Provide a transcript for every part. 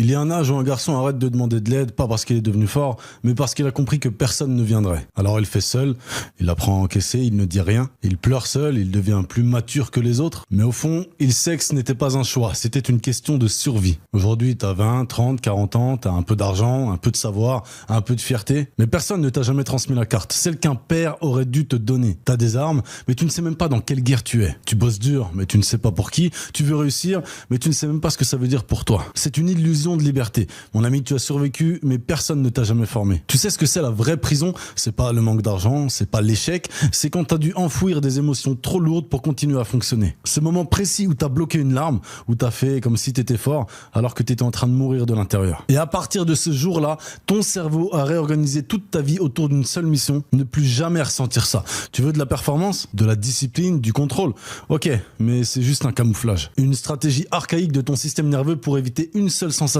Il y a un âge où un garçon arrête de demander de l'aide, pas parce qu'il est devenu fort, mais parce qu'il a compris que personne ne viendrait. Alors il fait seul, il apprend à encaisser, il ne dit rien, il pleure seul, il devient plus mature que les autres. Mais au fond, il sait que ce n'était pas un choix, c'était une question de survie. Aujourd'hui, t'as 20, 30, 40 ans, t'as un peu d'argent, un peu de savoir, un peu de fierté, mais personne ne t'a jamais transmis la carte, celle qu'un père aurait dû te donner. T'as des armes, mais tu ne sais même pas dans quelle guerre tu es. Tu bosses dur, mais tu ne sais pas pour qui. Tu veux réussir, mais tu ne sais même pas ce que ça veut dire pour toi. C'est une illusion de liberté. Mon ami, tu as survécu, mais personne ne t'a jamais formé. Tu sais ce que c'est la vraie prison? C'est pas le manque d'argent, c'est pas l'échec, c'est quand t'as dû enfouir des émotions trop lourdes pour continuer à fonctionner. Ce moment précis où t'as bloqué une larme, où t'as fait comme si t'étais fort, alors que t'étais en train de mourir de l'intérieur. Et à partir de ce jour-là, ton cerveau a réorganisé toute ta vie autour d'une seule mission, ne plus jamais ressentir ça. Tu veux de la performance, de la discipline, du contrôle? Ok, mais c'est juste un camouflage. Une stratégie archaïque de ton système nerveux pour éviter une seule sensation,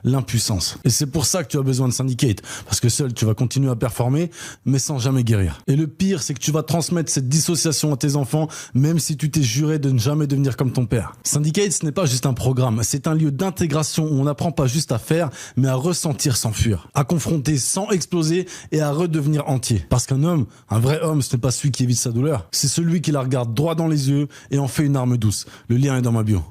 l'impuissance. Et c'est pour ça que tu as besoin de Syndicate, parce que seul tu vas continuer à performer, mais sans jamais guérir. Et le pire, c'est que tu vas transmettre cette dissociation à tes enfants, même si tu t'es juré de ne jamais devenir comme ton père. Syndicate, ce n'est pas juste un programme, c'est un lieu d'intégration où on n'apprend pas juste à faire, mais à ressentir sans fuir, à confronter sans exploser et à redevenir entier. Parce qu'un homme, un vrai homme, ce n'est pas celui qui évite sa douleur, c'est celui qui la regarde droit dans les yeux et en fait une arme douce. Le lien est dans ma bio.